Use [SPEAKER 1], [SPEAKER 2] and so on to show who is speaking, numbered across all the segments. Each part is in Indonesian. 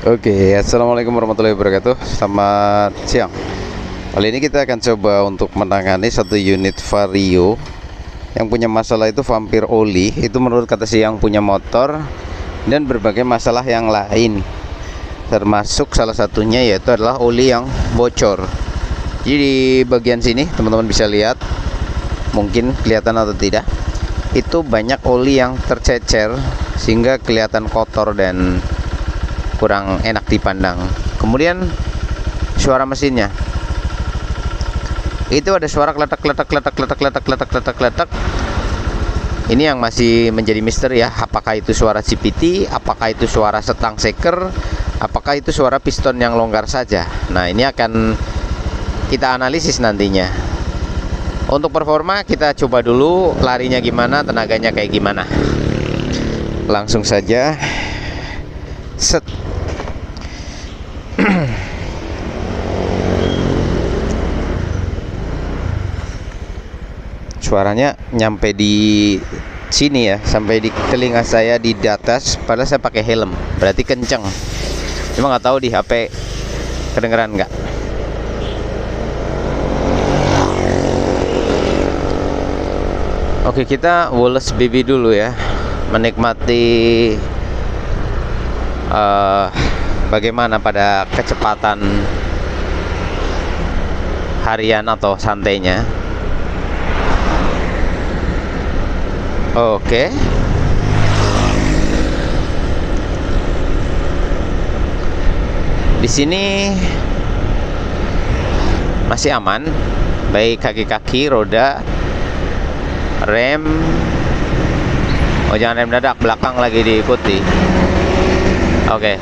[SPEAKER 1] Oke, assalamualaikum warahmatullahi wabarakatuh. Selamat siang. Kali ini kita akan coba untuk menangani satu unit Vario yang punya masalah itu vampir oli. Itu menurut kata si yang punya motor, dan berbagai masalah yang lain, termasuk salah satunya yaitu adalah oli yang bocor. Jadi di bagian sini teman-teman bisa lihat, mungkin kelihatan atau tidak, itu banyak oli yang tercecer sehingga kelihatan kotor dan kurang enak dipandang. Kemudian suara mesinnya itu ada suara kletak. Ini yang masih menjadi misteri ya, apakah itu suara CVT, apakah itu suara setang seker, apakah itu suara piston yang longgar saja. Nah, ini akan kita analisis nantinya. Untuk performa kita coba dulu larinya gimana, tenaganya kayak gimana. Langsung saja set. Suaranya nyampe di sini ya, sampai di telinga saya di atas, padahal saya pakai helm, berarti kenceng. Cuma nggak tahu di HP kedengeran nggak. Oke, kita Wallace BB dulu ya, menikmati bagaimana pada kecepatan harian atau santainya. Oke. Di sini masih aman, baik kaki-kaki, roda, rem. Oh, jangan rem dadak, belakang lagi diikuti. Oke.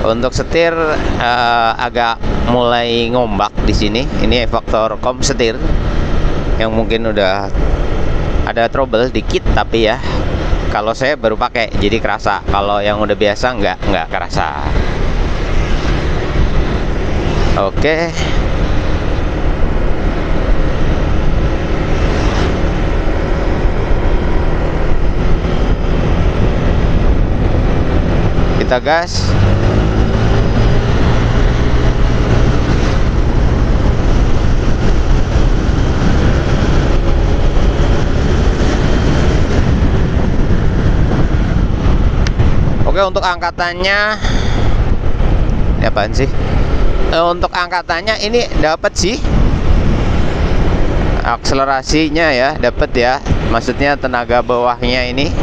[SPEAKER 1] Untuk setir agak mulai ngombak di sini. Ini faktor kom setir yang mungkin udah ada trouble dikit, tapi ya kalau saya baru pakai jadi kerasa. Kalau yang udah biasa nggak kerasa. Oke. Kita gas. Oke, untuk angkatannya ini apaan sih? Untuk angkatannya ini dapat sih, akselerasinya ya dapat ya, maksudnya tenaga bawahnya ini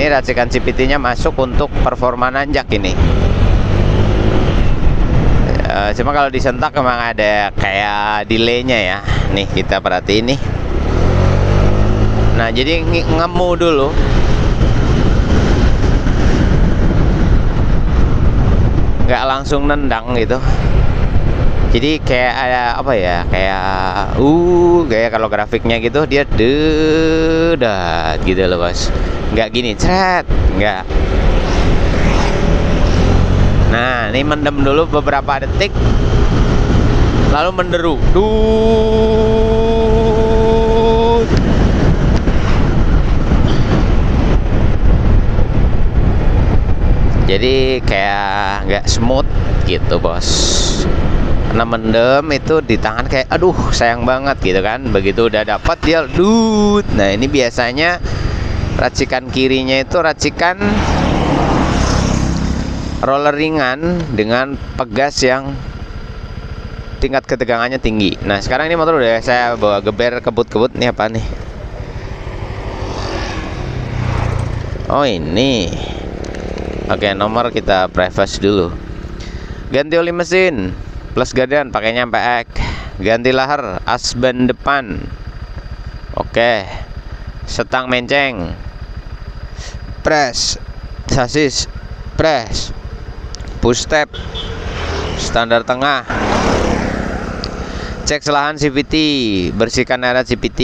[SPEAKER 1] racikan CVT-nya masuk untuk performa nanjak ini. Cuma kalau disentak memang ada kayak delay-nya ya. Nih kita perhatiin nih. Nah, jadi ngemu dulu. Nggak langsung nendang gitu. Jadi kayak ada apa ya, kayak kalau grafiknya gitu dia dedat gitu loh bos. Nggak gini cret, nggak. Nah, ini mendem dulu beberapa detik, lalu menderu. Jadi kayak nggak smooth gitu bos. Karena mendem itu di tangan kayak aduh sayang banget gitu kan. Begitu udah dapat dia dut. Nah, ini biasanya racikan kirinya itu racikan roller ringan dengan pegas yang tingkat ketegangannya tinggi. Nah, sekarang ini motor udah saya bawa geber kebut-kebut. Nih apa nih? Oh, ini. Oke, nomor kita preface dulu. Ganti oli mesin plus gadan pakainya MPX. Ganti lahar asban depan. Oke. Setang menceng. Press. Sasis press. Push step. Standar tengah. Cek selahan CVT, bersihkan area CVT.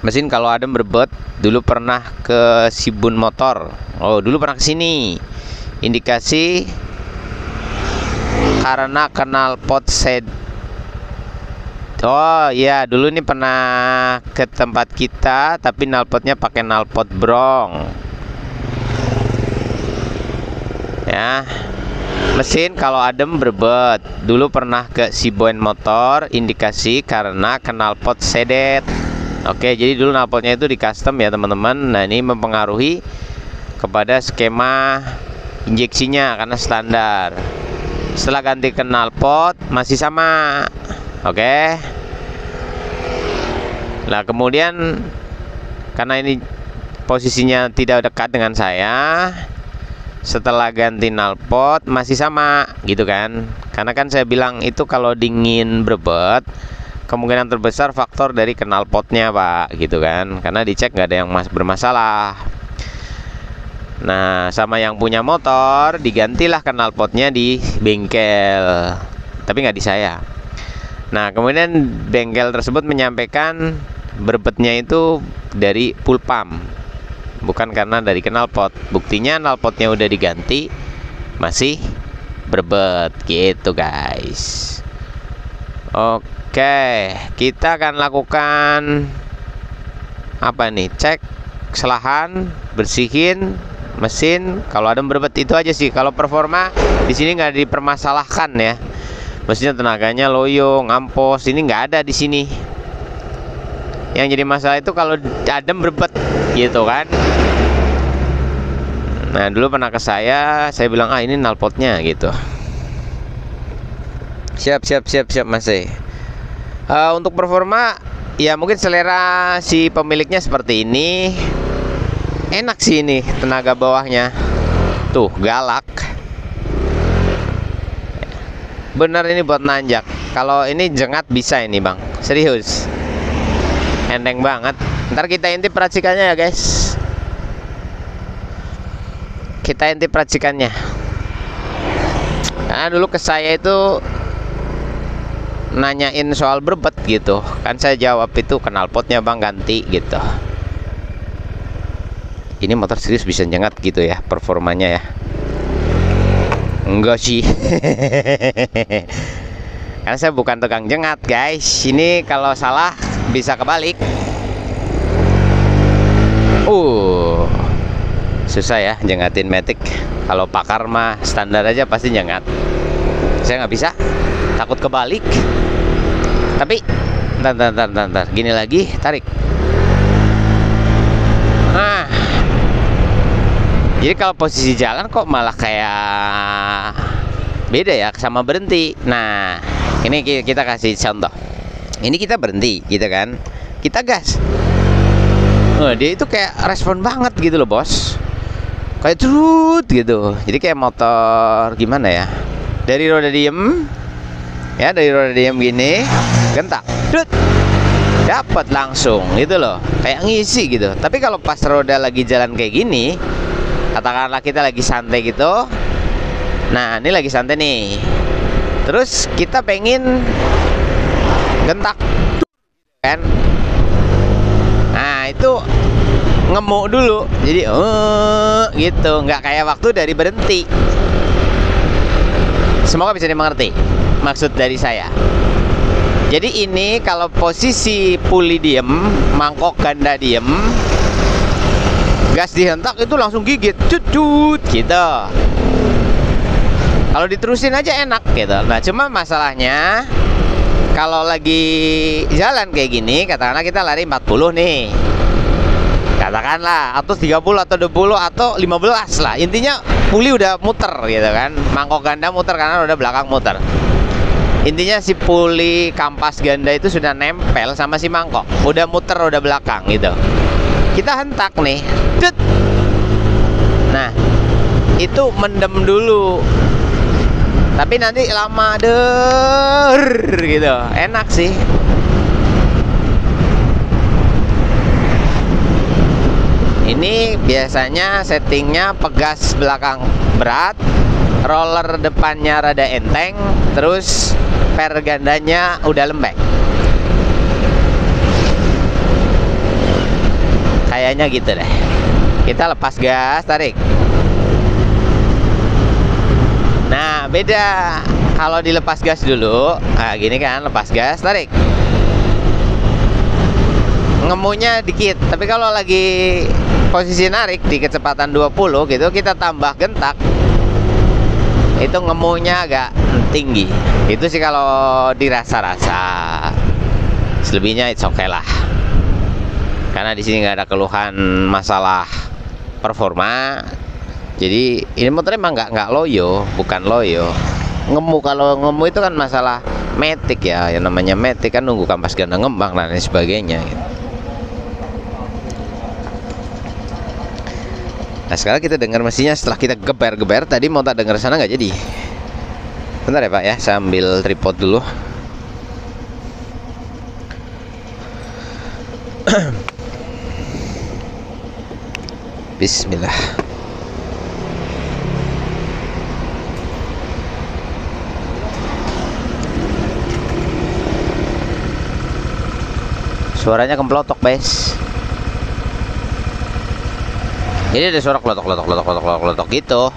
[SPEAKER 1] Mesin kalau adem berbet, dulu pernah ke Sibun Motor. Oh, dulu pernah ke sini. Indikasi karena knalpot
[SPEAKER 2] Oh iya, dulu nih pernah ke tempat kita, tapi knalpotnya pakai knalpot brong. Ya, mesin kalau adem berbet. Dulu pernah ke Siboen Motor, indikasi karena knalpot sedet. Oke, jadi dulu knalpotnya itu di custom ya teman-teman. Nah, ini mempengaruhi kepada skema injeksinya karena standar. Setelah ganti knalpot masih sama. Oke. Nah, kemudian karena ini posisinya tidak dekat dengan saya, setelah ganti knalpot masih sama gitu kan. Karena kan saya bilang itu kalau dingin berbet, kemungkinan terbesar faktor dari knalpotnya Pak, gitu kan. Karena dicek nggak ada yang bermasalah. Nah, sama yang punya motor digantilah knalpotnya di bengkel, tapi nggak di saya. Nah, kemudian bengkel tersebut menyampaikan berbetnya itu dari full pump, bukan karena dari knalpot. Buktinya knalpotnya udah diganti masih berbet gitu guys. Oke, kita akan lakukan apa nih? Cek kesalahan, bersihin mesin. Kalau ada berbet itu aja sih. Kalau performa di sini nggak dipermasalahkan ya. Mesinnya tenaganya loyo, ngampos, ini nggak ada di sini. Yang jadi masalah itu kalau adem berbet gitu kan. Nah, dulu pernah ke saya bilang ini knalpotnya gitu. Siap Mas. Untuk performa ya mungkin selera si pemiliknya seperti ini. Enak sih ini tenaga bawahnya. Tuh, galak. Bener ini buat nanjak. Kalau ini jengat bisa ini Bang. Serius. Enteng banget. Ntar kita intip racikannya ya guys. Kita intip racikannya. Karena dulu ke saya itu nanyain soal berbet gitu. Kan saya jawab itu knalpotnya Bang ganti gitu. Ini motor serius bisa jengat gitu ya performanya ya. Enggak sih. Karena saya bukan tukang jengat guys. Ini kalau salah bisa kebalik. Susah ya jengatin Matic. Kalau pakar mah standar aja pasti jengat. Saya nggak bisa, takut kebalik. Tapi ntar gini lagi, tarik. Nah, jadi kalau posisi jalan kok malah kayak beda ya sama berhenti. Nah, ini kita kasih contoh. Ini kita berhenti gitu kan, kita gas. Dia itu kayak respon banget gitu loh bos, kayak trut gitu. Jadi kayak motor gimana ya, dari roda diem ya, dari roda diem gini gentak trut, dapat langsung gitu loh, kayak ngisi gitu. Tapi kalau pas roda lagi jalan kayak gini, katakanlah kita lagi santai gitu. Nah, ini lagi santai nih, terus kita pengen gentak kan. Nah, itu ngemuk dulu. Jadi gitu, nggak kayak waktu dari berhenti. Semoga bisa dimengerti maksud dari saya. Jadi ini kalau posisi puli diem, mangkok ganda diem, gas dihentak itu langsung gigit cut gitu. Kalau diterusin aja enak gitu. Nah, cuma masalahnya kalau lagi jalan kayak gini, katakanlah kita lari 40 nih, katakanlah, atau 30 atau 20 atau 15 lah. Intinya puli udah muter gitu kan. Mangkok ganda muter karena roda belakang muter. Intinya si puli kampas ganda itu sudah nempel sama si mangkok, udah muter roda belakang gitu. Kita hentak nih, cut. Nah, itu mendem dulu. Tapi nanti lama gitu, enak sih. Ini biasanya settingnya pegas belakang berat, roller depannya rada enteng, terus per gandanya udah lembek. Kayaknya gitu deh. Kita lepas gas, tarik. Nah, beda kalau dilepas gas dulu. Nah, gini kan, lepas gas, tarik. ngemunya dikit. Tapi kalau lagi posisi narik di kecepatan 20 gitu, kita tambah gentak, itu ngemunya agak tinggi. Itu sih kalau dirasa-rasa. Selebihnya it's okay lah. Karena di sini nggak ada keluhan masalah performa. Jadi ini motor emang nggak loyo, bukan loyo. Ngemu, kalau ngemu itu kan masalah matic ya, yang namanya matic kan nunggu kampas ganda ngembang dan lain sebagainya gitu. Nah sekarang kita dengar mesinnya setelah kita geber-geber tadi, mau tak dengar sana nggak jadi. Bentar ya Pak ya, saya ambil tripod dulu. Bismillah. Suaranya kemplotok, guys. Jadi ada suara klotok gitu.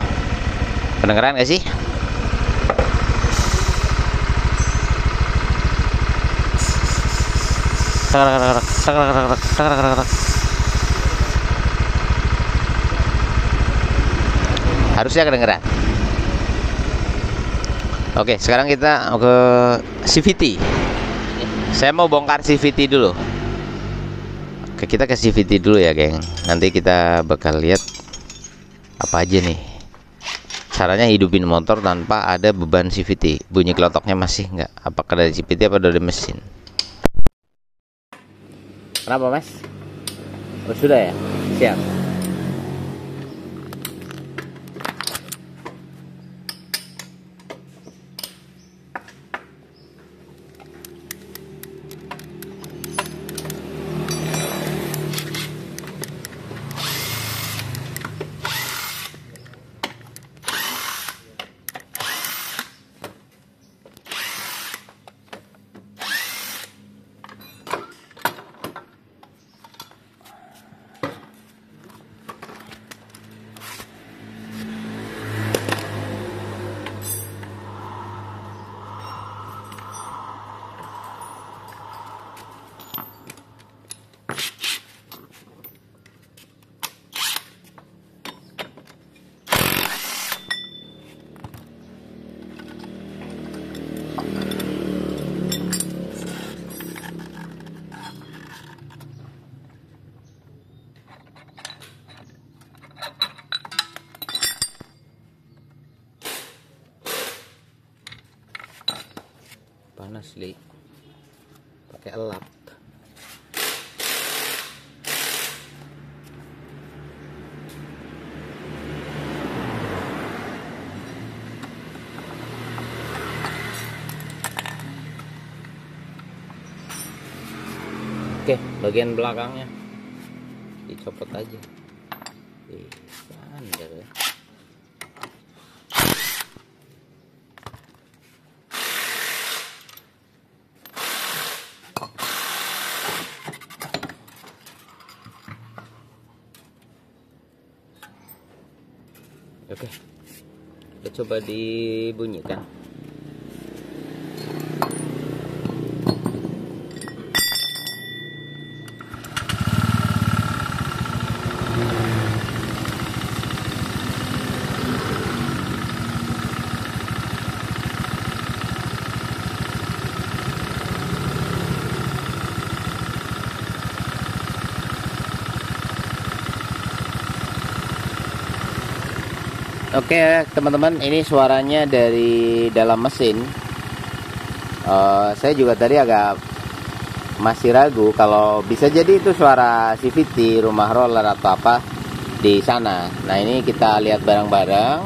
[SPEAKER 2] Kedengeran gak sih? Harusnya kedengeran. Oke, sekarang kita ke CVT. Saya mau bongkar CVT dulu. Oke, kita ke CVT dulu ya, geng. Nanti kita bakal lihat apa aja nih caranya hidupin motor tanpa ada beban CVT. Bunyi kelotoknya masih nggak? Apakah dari CVT apa dari mesin? Kenapa, Mas? Oh, sudah ya? Siap. Panas li, pakai elap. Oke, bagian belakangnya dicopot aja. Standar ya. Oke, kita coba dibunyikan. Oke teman-teman, ini suaranya dari dalam mesin. Saya juga tadi agak masih ragu kalau bisa jadi itu suara CVT, rumah roller atau apa di sana. Nah ini kita lihat bareng-bareng.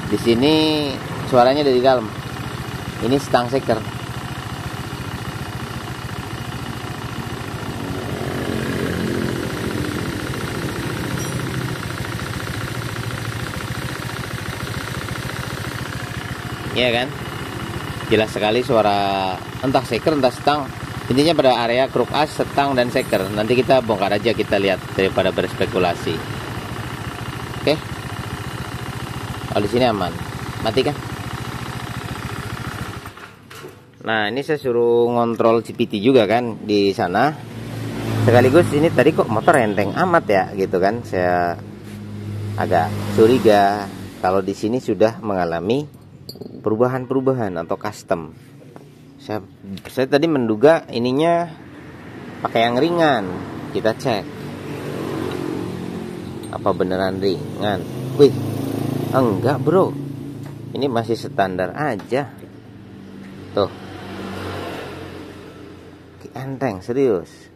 [SPEAKER 2] Di sini suaranya dari dalam. Ini stang shaker. Iya kan, jelas sekali suara entah shaker entah stang. Intinya pada area kruk as, stang dan shaker. Nanti kita bongkar aja, kita lihat daripada berspekulasi. Oke, kalau di sini aman, mati kan? Nah ini saya suruh ngontrol CVT juga kan di sana. Sekaligus ini tadi kok motor enteng amat ya gitu kan. Saya agak curiga kalau di sini sudah mengalami perubahan-perubahan atau custom. Saya tadi menduga ininya pakai yang ringan. Kita cek apa beneran ringan. Wih, enggak bro, ini masih standar aja. Tuh, enteng serius.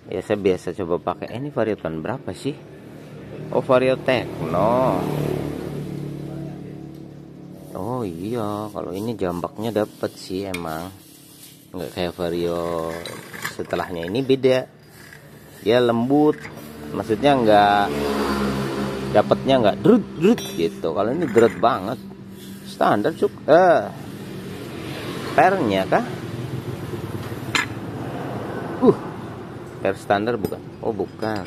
[SPEAKER 2] Ya saya biasa coba pakai. Ini Vario tahun berapa sih? Oh, Vario Tekno. Oh iya, kalau ini jambaknya dapet sih emang. Nggak kayak Vario setelahnya, ini beda. Dia lembut, maksudnya nggak dapetnya nggak drut gitu. Kalau ini drut banget. Standar cuk. Pernya kah? Per standar bukan? Oh bukan.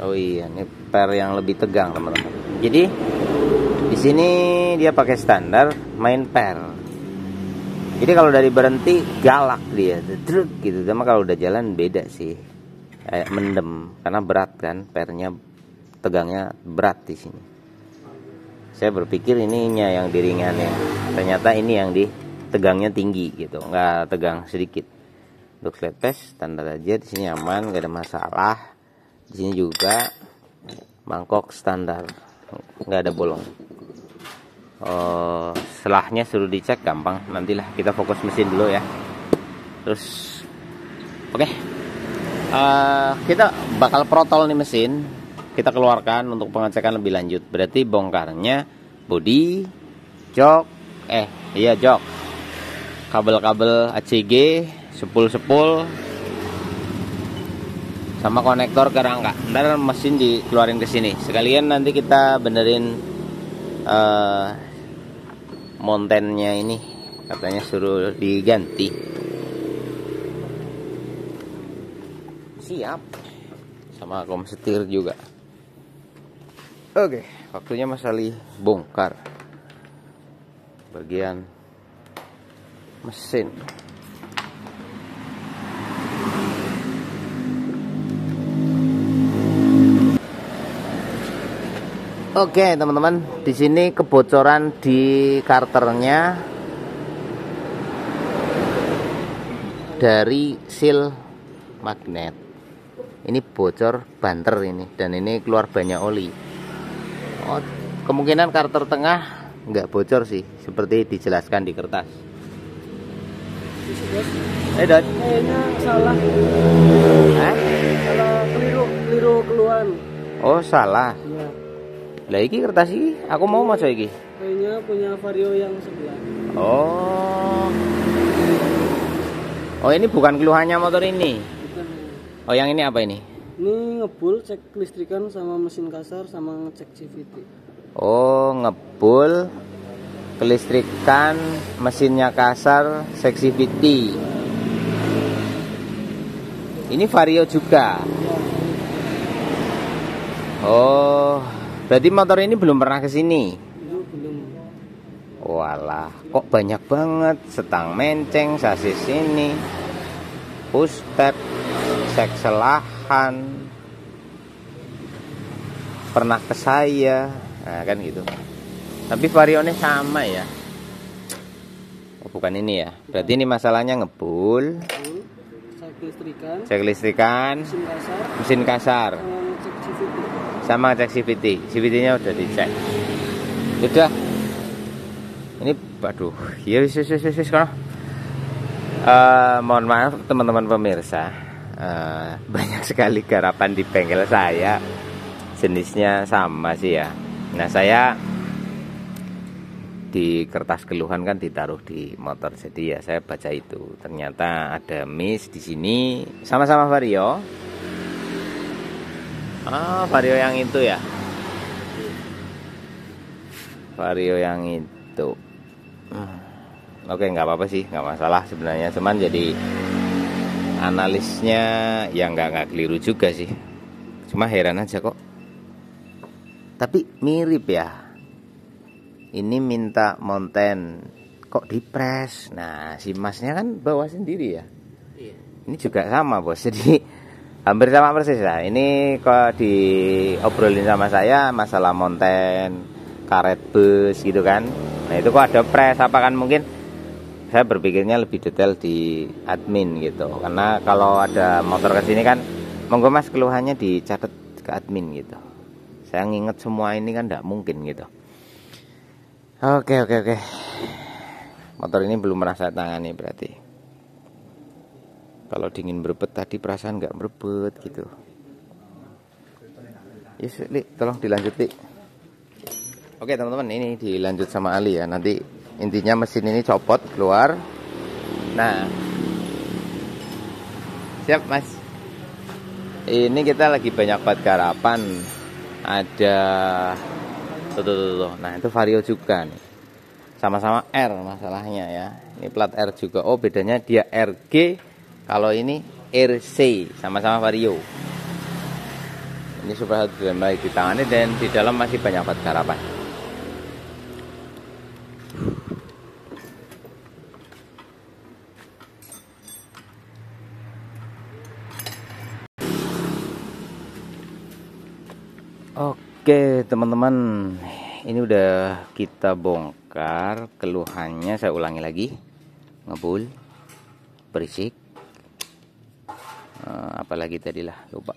[SPEAKER 2] Oh iya, ini per yang lebih tegang teman-teman. Jadi di sini dia pakai standar, main per. Jadi kalau dari berhenti galak dia, drut gitu. Sama kalau udah jalan beda sih. Kayak mendem karena berat kan, pernya tegangnya berat di sini. Saya berpikir ininya yang diringannya. Ternyata ini yang tegangnya tinggi gitu, nggak tegang sedikit. Untuk flat test standar aja, di sini aman, nggak ada masalah. Di sini juga mangkok standar, nggak ada bolong. Selahnya suruh dicek gampang, nantilah kita fokus mesin dulu ya. Terus oke. Kita bakal protol nih mesin, kita keluarkan untuk pengecekan lebih lanjut. Berarti bongkarnya bodi, jok, jok, kabel-kabel ACG, sepul sama konektor ke rangka. Ntar mesin dikeluarin ke sini. Sekalian nanti kita benerin montennya ini, katanya suruh diganti. Siap. Sama kom setir juga. Oke, waktunya Mas Ali bongkar bagian mesin. Oke teman-teman, di sini kebocoran di karternya dari seal magnet. Ini bocor banter ini, dan ini keluar banyak oli. Oh, kemungkinan karter tengah nggak bocor sih, seperti dijelaskan di kertas.
[SPEAKER 3] Kayaknya salah. Salah, keliru keluar.
[SPEAKER 2] Oh salah.
[SPEAKER 3] Iya.
[SPEAKER 2] Lah iki kertas iki, aku mau maca iki.
[SPEAKER 3] Kayaknya punya Vario yang sebelah.
[SPEAKER 2] Oh ini bukan keluhannya motor ini.
[SPEAKER 3] Bukan.
[SPEAKER 2] Oh yang ini apa ini?
[SPEAKER 3] Ini ngebul, cek kelistrikan sama mesin kasar sama ngecek CVT.
[SPEAKER 2] Oh ngebul, kelistrikan, mesinnya kasar, cek CVT. Ini Vario juga. Oh, berarti motor ini belum pernah ke sini.
[SPEAKER 3] Belum.
[SPEAKER 2] Walah, kok banyak banget. Setang menceng, sasis ini, push step, cek selahan, pernah ke saya. Nah kan gitu. Tapi varionya sama ya. Oh, bukan ini ya. Berarti ini masalahnya ngebul,
[SPEAKER 3] cek kelistrikan,
[SPEAKER 2] mesin kasar, sama cek CVT. CVT-nya udah dicek. Udah. Ini aduh, ya wis sekarang. Mohon maaf teman-teman pemirsa. Banyak sekali garapan di bengkel saya. Jenisnya sama sih ya. Nah, saya di kertas keluhan kan ditaruh di motor. Jadi ya saya baca itu. Ternyata ada miss di sini, sama-sama Vario. Vario yang itu ya. Vario yang itu. Oke, nggak apa-apa sih, nggak masalah sebenarnya. Cuman jadi analisnya ya nggak keliru juga sih. Cuma heran aja kok. Tapi mirip ya. Ini minta monten kok dipres. Nah, si masnya kan bawa sendiri ya.
[SPEAKER 3] Iya.
[SPEAKER 2] Ini juga sama bos, jadi hampir sama persis lah. Ini kok diobrolin sama saya masalah monten, karet bus gitu kan. Nah itu kok ada press apa kan, mungkin saya berpikirnya lebih detail di admin gitu. Karena kalau ada motor ke sini kan, monggo mas keluhannya dicatat ke admin gitu. Saya nginget semua ini kan tidak mungkin gitu. Oke. Motor ini belum merasa tangani berarti. Kalau dingin berebet tadi perasaan nggak berebet gitu. Yes, Li, tolong dilanjut, Li. Oke teman-teman, ini dilanjut sama Ali ya. Nanti intinya mesin ini copot keluar. Nah, siap mas. Ini kita lagi banyak banget garapan. Ada tuh. Nah itu Vario juga nih. Sama-sama R masalahnya ya. Ini plat R juga. Oh bedanya dia RG. Kalau ini RC, sama-sama Vario. Ini sudah mulai ditangani dan di dalam masih banyak banget garapan. Oke teman-teman, ini udah kita bongkar. Keluhannya saya ulangi lagi, ngebul, berisik, apalagi tadilah lupa.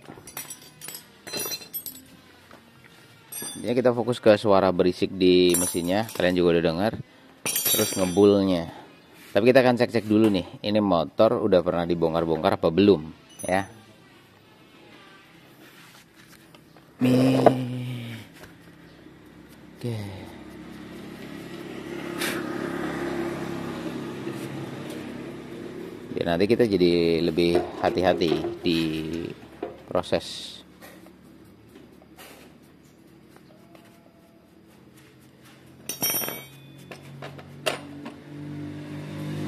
[SPEAKER 2] Ini kita fokus ke suara berisik di mesinnya, kalian juga udah dengar. Terus ngebulnya. Tapi kita akan cek-cek dulu nih, ini motor udah pernah dibongkar-bongkar apa belum ya. Oke. Ya, nanti kita jadi lebih hati-hati di proses.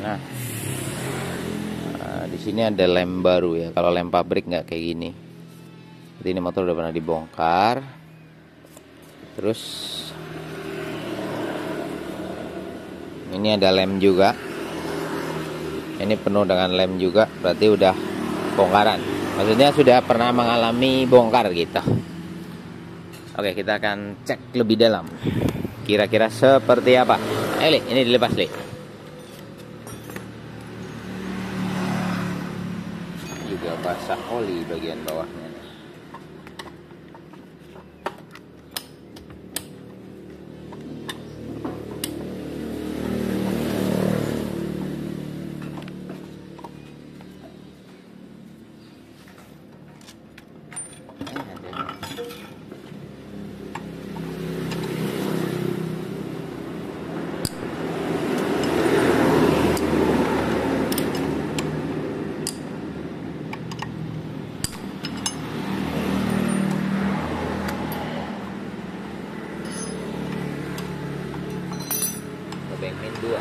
[SPEAKER 2] Nah, di sini ada lem baru ya. Kalau lem pabrik nggak kayak gini. Jadi ini motor udah pernah dibongkar. Terus ini ada lem juga. Ini penuh dengan lem juga, berarti udah bongkaran. Maksudnya sudah pernah mengalami bongkar gitu. Oke, kita akan cek lebih dalam. Kira-kira seperti apa? Li, ini dilepas, Li. Juga basah oli bagian bawahnya. Bengmin 2.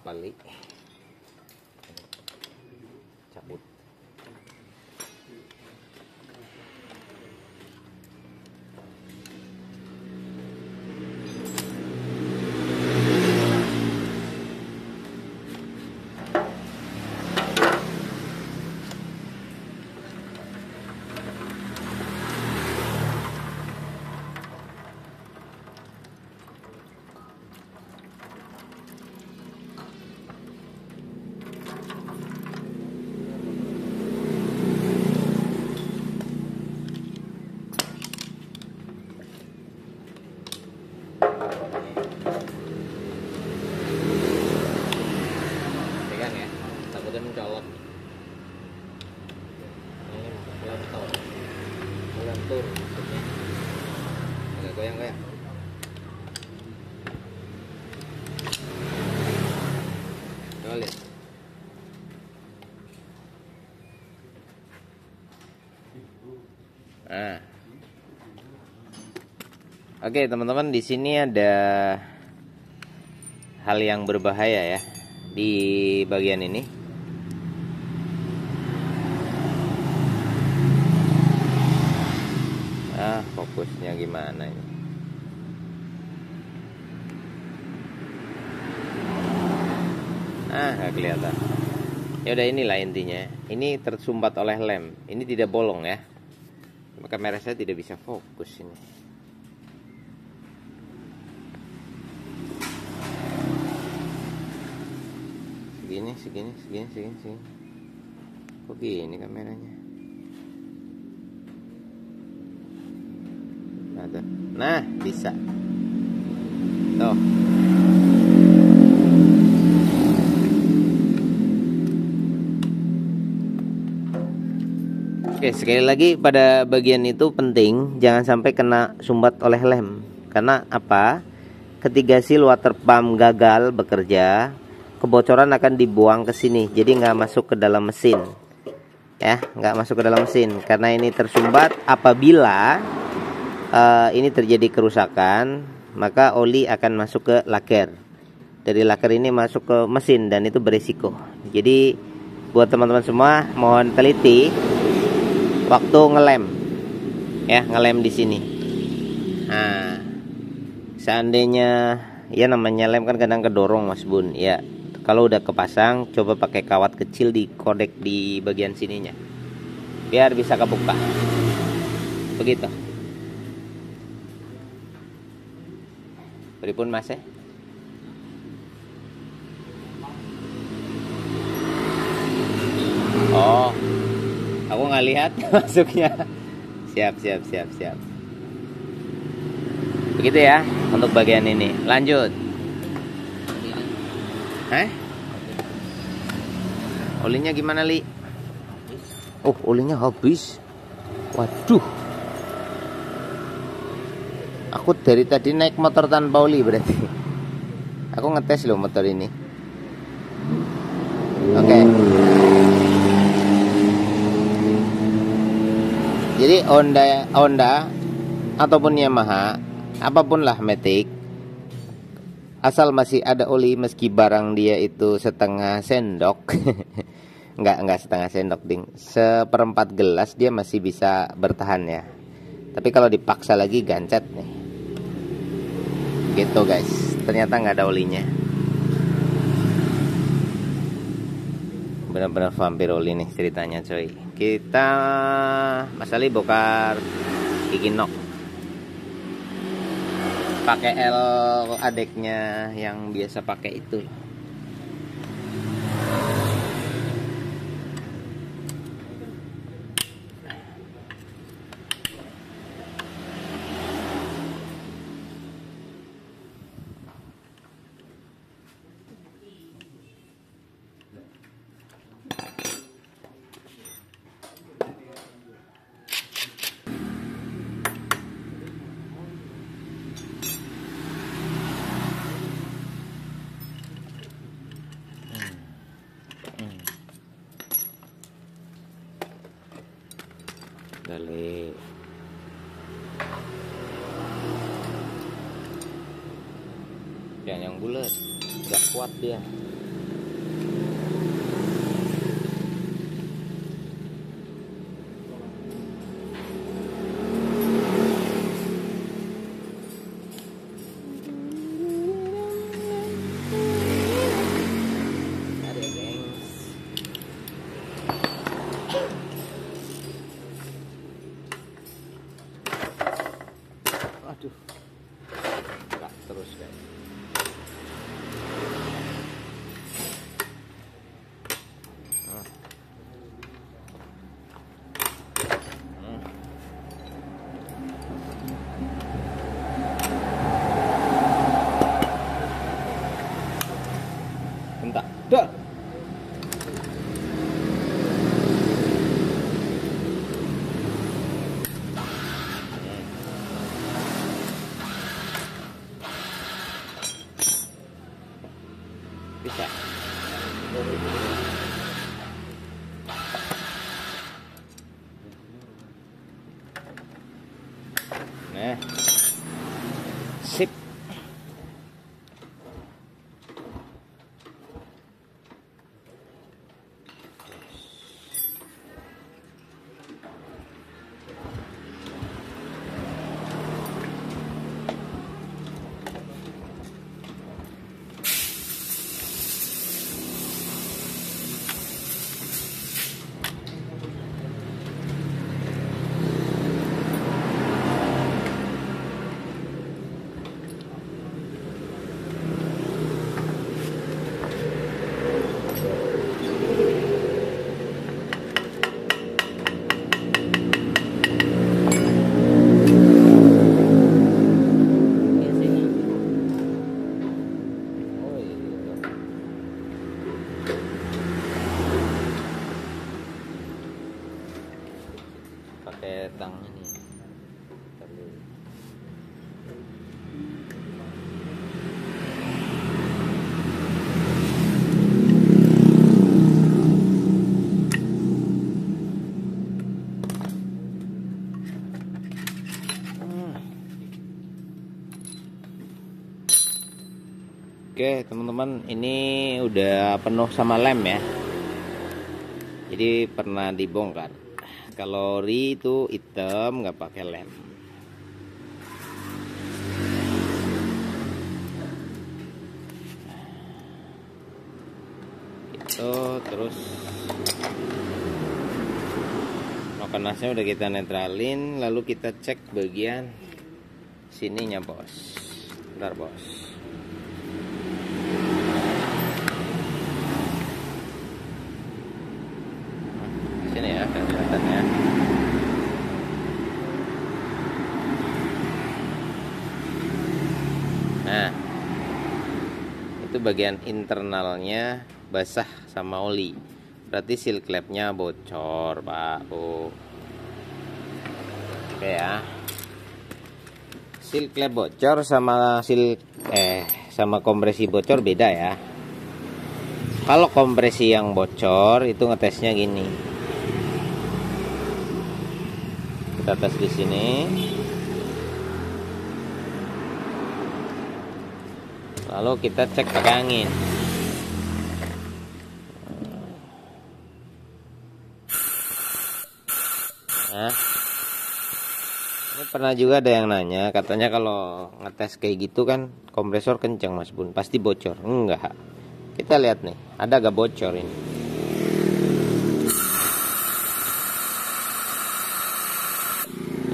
[SPEAKER 2] Li, cabut. kontur maksudnya. Agak goyang-goyang. Coba lihat. Nah. Oke, teman-teman, di sini ada hal yang berbahaya ya di bagian ini. Fokusnya gimana ini? Nggak kelihatan. Ya udah, inilah intinya. Ini tersumbat oleh lem. Ini tidak bolong ya. Kamera saya tidak bisa fokus ini. Segini. Kok gini kameranya? Nah, bisa. Tuh. Oke, sekali lagi pada bagian itu penting jangan sampai kena sumbat oleh lem. Karena apa? Ketika seal water pump gagal bekerja, kebocoran akan dibuang ke sini. Jadi nggak masuk ke dalam mesin. Ya, nggak masuk ke dalam mesin karena ini tersumbat. Apabila ini terjadi kerusakan, maka oli akan masuk ke laker. Dari laker ini masuk ke mesin dan itu berisiko. Jadi buat teman-teman semua mohon teliti waktu ngelem, ya, ngelem di sini. Nah, seandainya ya namanya lem kan kadang kedorong Mas Bun, ya. Kalau udah kepasang, coba pakai kawat kecil di kodek di bagian sininya, biar bisa kebuka. Begitu. Pripun Mas ya? Oh, aku nggak lihat masuknya. Siap. Begitu ya untuk bagian ini. Lanjut. Olinya gimana, Li? Oh, olinya habis. Waduh. Aku dari tadi naik motor tanpa oli berarti. Aku ngetes loh motor ini. Oke. Jadi Honda ataupun Yamaha, apapun lah Matic, asal masih ada oli meski barang dia itu setengah sendok, enggak setengah sendok ding, seperempat gelas dia masih bisa bertahan ya. Tapi kalau dipaksa lagi gancet nih. Gitu guys, ternyata nggak ada olinya. Benar-benar vampir oli nih ceritanya coy. Kita Mas Ali bongkar gigi nok pakai L adeknya yang biasa pakai itu. Dale. Jangan yang bulat, gak kuat dia. Aduh, gerak terus guys. Bentar, dah. Nah, sip. Pakai tang ini. Oke teman-teman, ini udah penuh sama lem ya, jadi pernah dibongkar. Kalau ori itu hitam nggak pakai lem. Itu terus panasnya udah kita netralin, lalu kita cek bagian sininya bos. Bentar bos. Sini ya kelihatannya. Nah, itu bagian internalnya basah sama oli. Berarti seal clamp-nya bocor, Pak, Bu. Oke ya. Seal clamp bocor sama sama kompresi bocor beda ya. Kalau kompresi yang bocor itu ngetesnya gini. Kita tes di sini. Lalu kita cek pakai angin. Nah, ini pernah juga ada yang nanya, katanya kalau ngetes kayak gitu kan kompresor kencang Mas Bun, pasti bocor. Enggak. Kita lihat nih, ada gak bocor ini?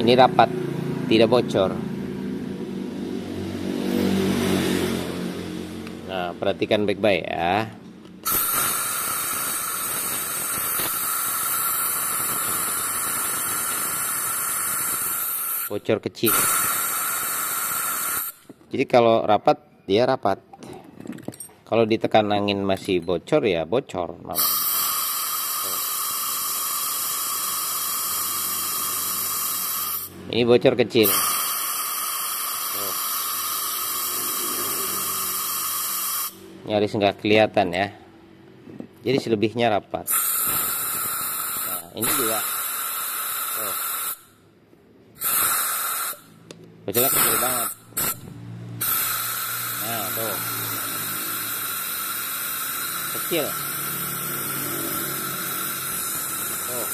[SPEAKER 2] Ini rapat, tidak bocor. Nah, perhatikan baik-baik ya. Bocor kecil. Jadi kalau rapat dia rapat. Kalau ditekan angin masih bocor ya bocor. Ini bocor kecil. Nyaris nggak kelihatan ya. Jadi selebihnya rapat. Nah, ini juga. Bocornya kecil banget. Nah, tuh. Kecil. Tuh.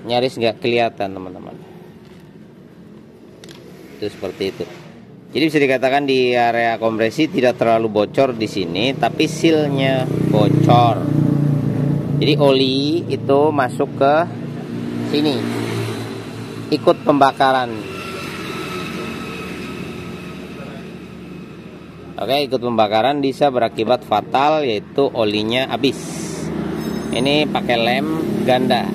[SPEAKER 2] Nyaris nggak kelihatan, teman-teman. Itu seperti itu. Jadi bisa dikatakan di area kompresi tidak terlalu bocor di sini, tapi sealnya bocor. Jadi oli itu masuk ke sini. Ikut pembakaran. Oke, ikut pembakaran bisa berakibat fatal, yaitu olinya habis. Ini pakai lem ganda.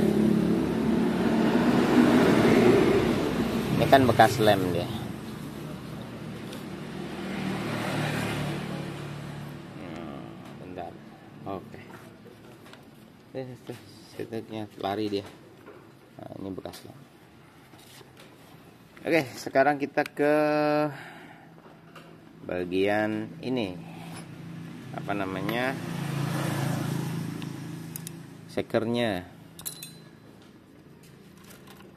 [SPEAKER 2] Ini kan bekas lem dia. Bentar. Oke. Setetnya lari dia. Nah, ini bekas lem. Oke, sekarang kita ke bagian ini. Apa namanya? Sekernya.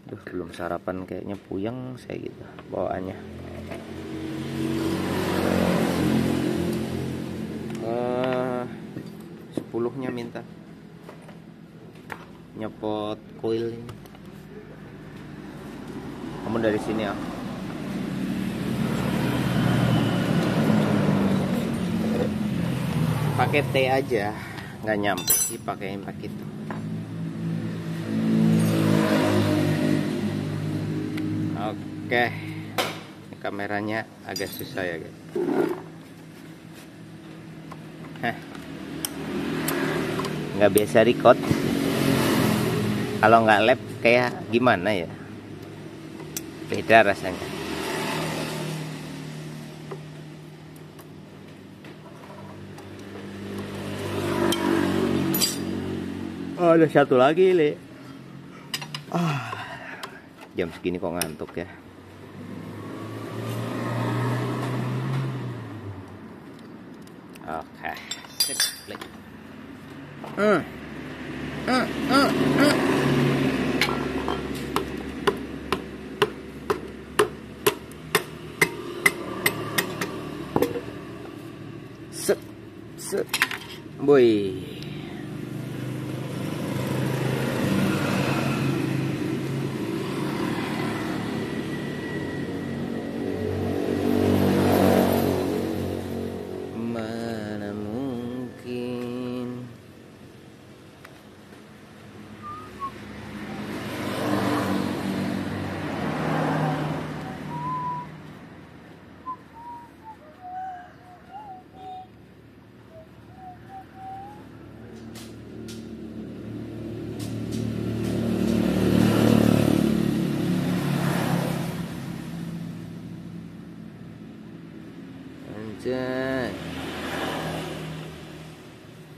[SPEAKER 2] Duh, belum sarapan, kayaknya puyeng saya gitu bawaannya. Sepuluhnya minta nyopot koil ini. Kamu dari sini ya. Pakai T aja, nggak nyampe sih pakai itu. Oke, ini kameranya agak susah ya guys. Nggak biasa record. Kalau nggak lab kayak gimana ya? Beda rasanya. Oh, ada satu lagi, Le. Jam segini kok ngantuk ya. Oke. Sip, play. Set, set. Boy. Mana mungkin. Anjay,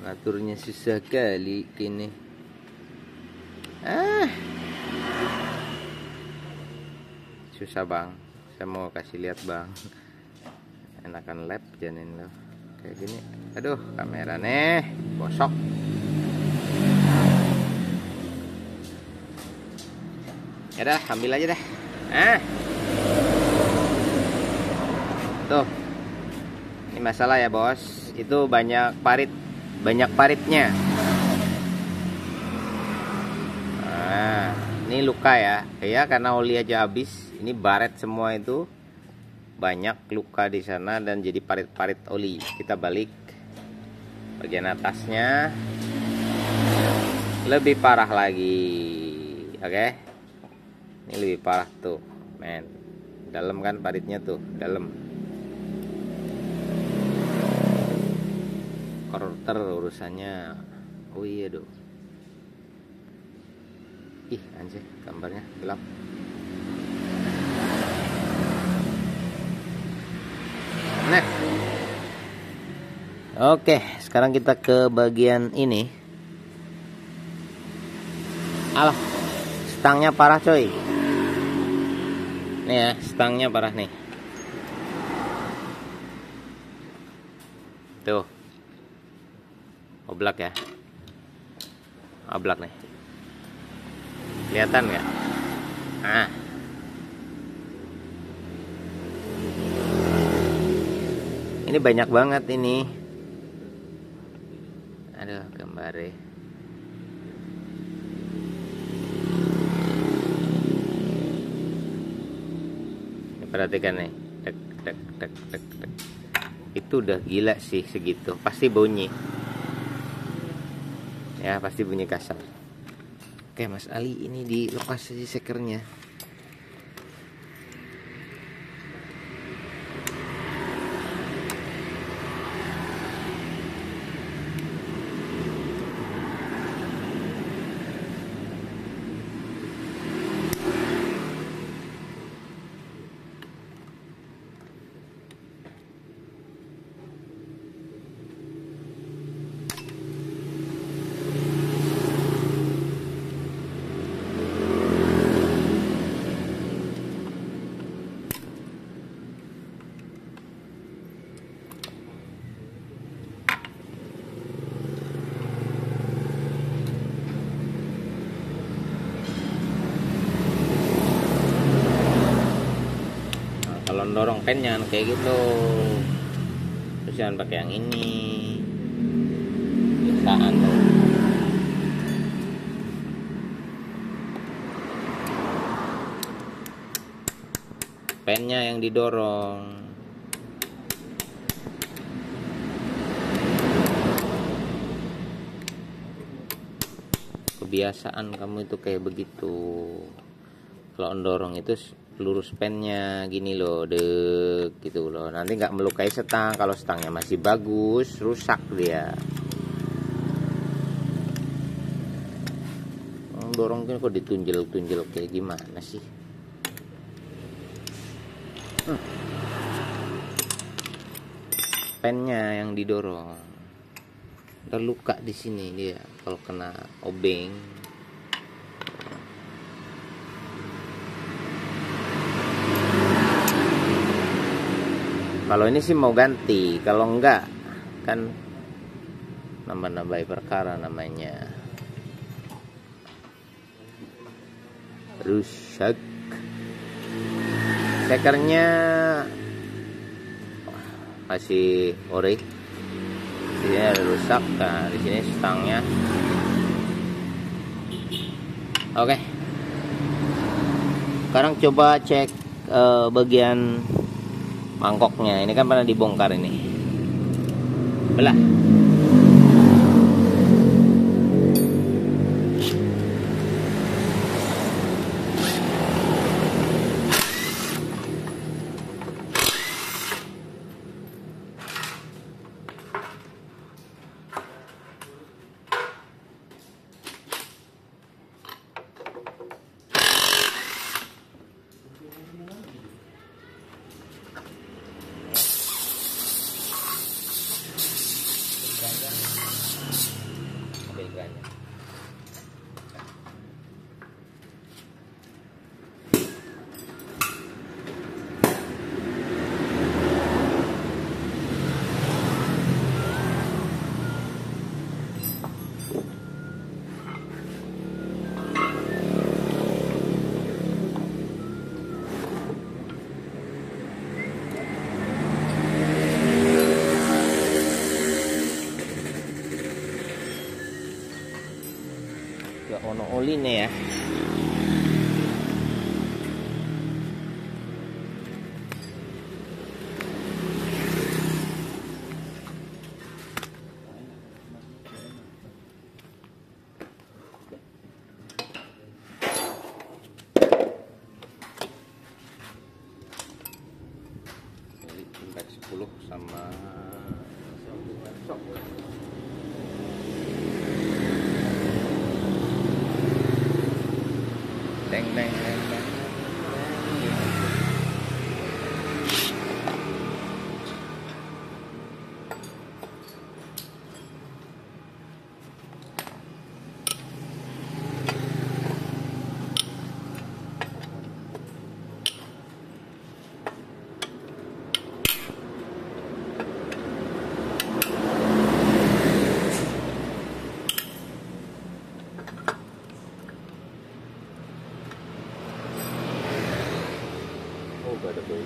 [SPEAKER 2] ngaturnya susah kali kini. Susah bang, saya mau kasih lihat bang. Enakan lab janin lo kayak gini. Aduh, kamera nih bosok. Ya dah, ambil aja dah. Tuh. Ini masalah ya bos, itu banyak paritnya. Nah, ini luka ya, karena oli aja habis. Ini baret semua itu, banyak luka di sana dan jadi parit-parit oli. Kita balik bagian atasnya, lebih parah lagi. Oke, ini lebih parah tuh, men. Dalam kan paritnya tuh, dalam. Korter urusannya. Oh iya dong. Ih anjir, gambarnya gelap. Nah, oke, sekarang kita ke bagian ini. Alah, stangnya parah coy. Nih ya, stangnya parah nih. Tuh, oblak ya, oblak nih, kelihatan nggak? Ini banyak banget ini. Aduh, gambarnya. Ini perhatikan nih, tek tek tek tek tek. Itu udah gila sih segitu, pasti bunyi. Ya pasti bunyi kasar. Oke Mas Ali, ini di lokasi sekernya. dorong pen jangan kayak gitu, terus jangan pakai yang ini biasaan tuh. Pennya yang didorong. Kebiasaan kamu itu kayak begitu. Kalau mendorong itu lurus pennya gini loh, dek gitu loh. Nanti nggak melukai stang. Kalau stangnya masih bagus, rusak dia. Dorong kan kok ditunjel-tunjel kayak gimana sih? Pennya yang didorong. Udah luka di sini dia kalau kena obeng. Kalau ini sih mau ganti, kalau enggak kan nambah-nambahin perkara namanya. Rusak. Cekernya masih ori. Ini ada rusak. Nah, di sini stangnya. Oke. Sekarang coba cek bagian mangkoknya. Ini kan pernah dibongkar ini. Belah. Beganya. Gak ono oli nih ya. Jadi impact 10 sama sok. Deng deng deng deng. Oh, gak ada bau.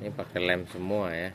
[SPEAKER 2] Ini pakai lem semua ya.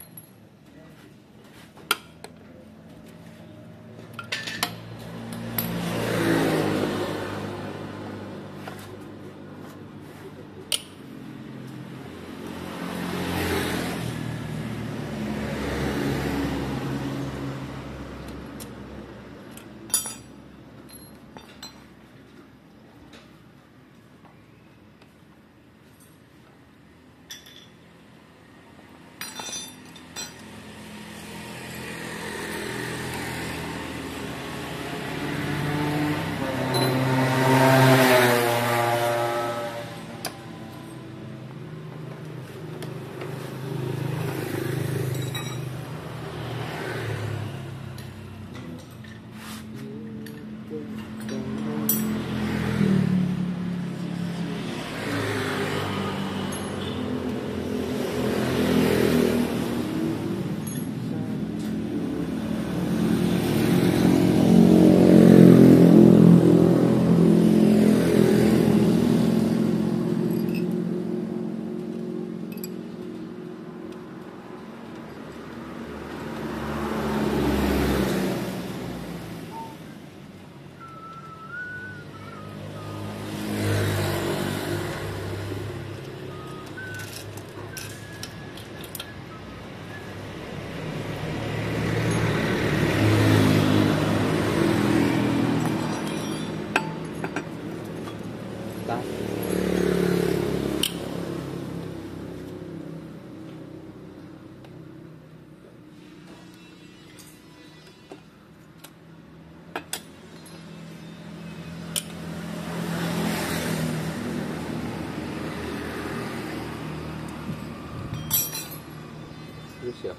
[SPEAKER 2] Terus ya.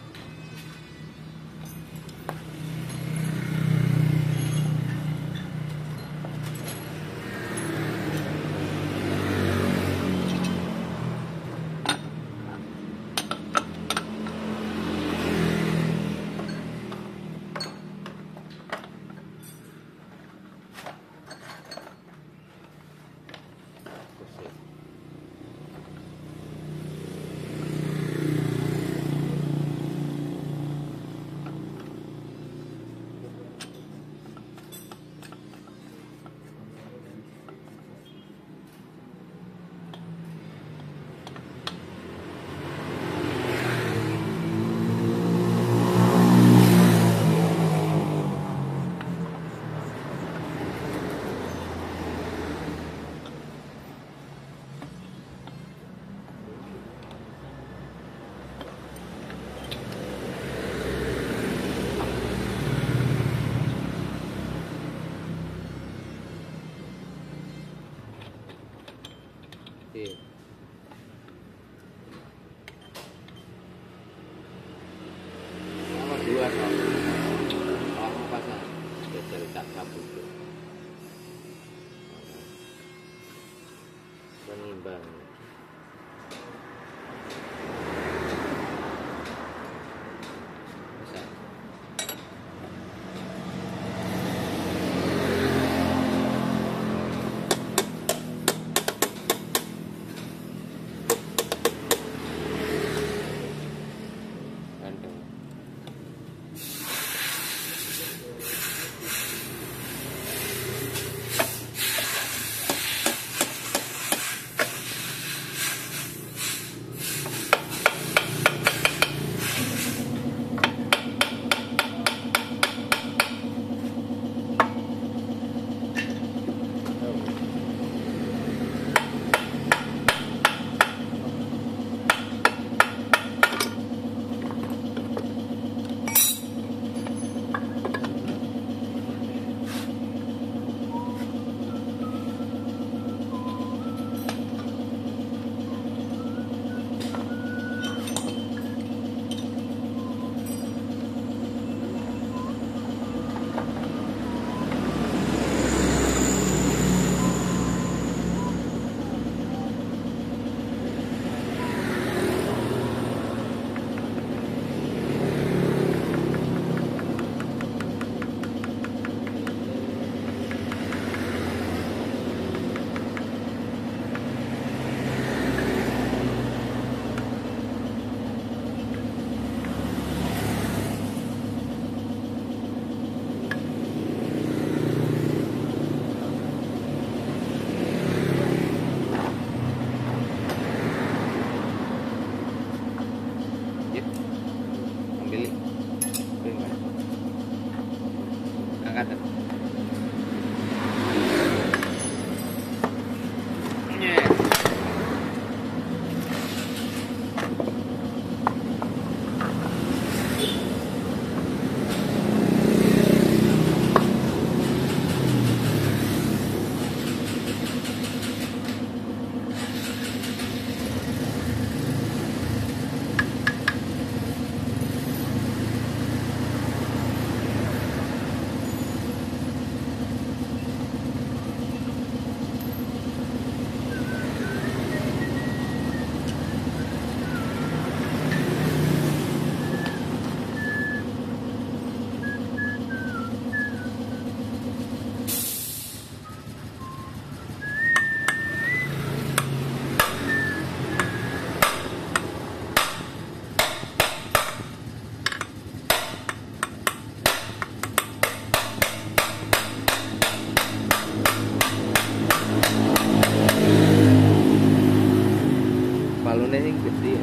[SPEAKER 2] Bangunnya ini gede ya.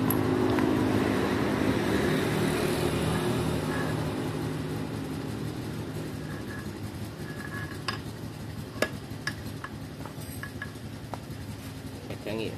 [SPEAKER 2] Kacang ya.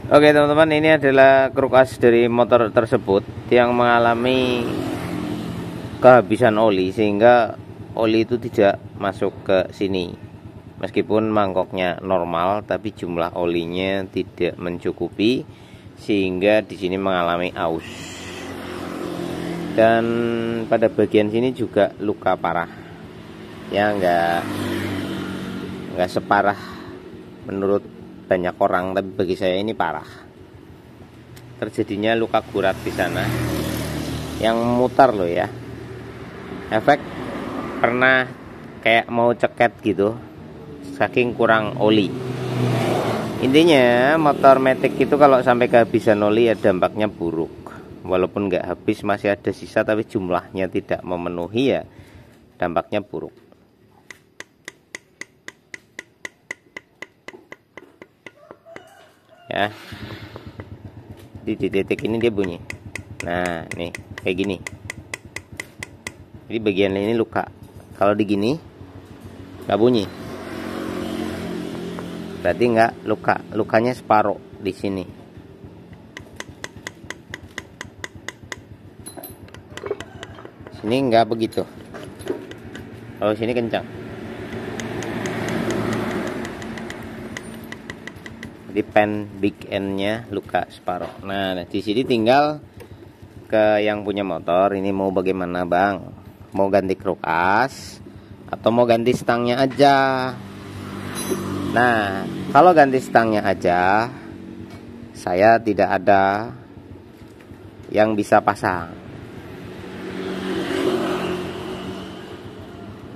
[SPEAKER 2] Oke teman-teman, ini adalah krukas dari motor tersebut yang mengalami kehabisan oli, sehingga oli itu tidak masuk ke sini. Meskipun mangkoknya normal, tapi jumlah olinya tidak mencukupi, sehingga di sini mengalami aus. Dan pada bagian sini juga luka parah, ya nggak separah menurut banyak orang, tapi bagi saya ini parah. Terjadinya luka gurat di sana yang mutar loh ya. Efek pernah kayak mau ceket gitu, saking kurang oli. Intinya motor Matic itu kalau sampai kehabisan oli ya dampaknya buruk. Walaupun nggak habis, masih ada sisa, tapi jumlahnya tidak memenuhi, ya dampaknya buruk. Ya, di titik ini dia bunyi. Nah nih kayak gini, jadi bagian ini luka. Kalau di gini nggak bunyi, berarti nggak luka. Lukanya separuh di sini. Sini nggak begitu, kalau sini kencang. Di pen big end-nya luka separuh. Nah, di sini tinggal ke yang punya motor ini mau bagaimana bang? Mau ganti krukas atau mau ganti stangnya aja? Nah, kalau ganti stangnya aja, saya tidak ada yang bisa pasang.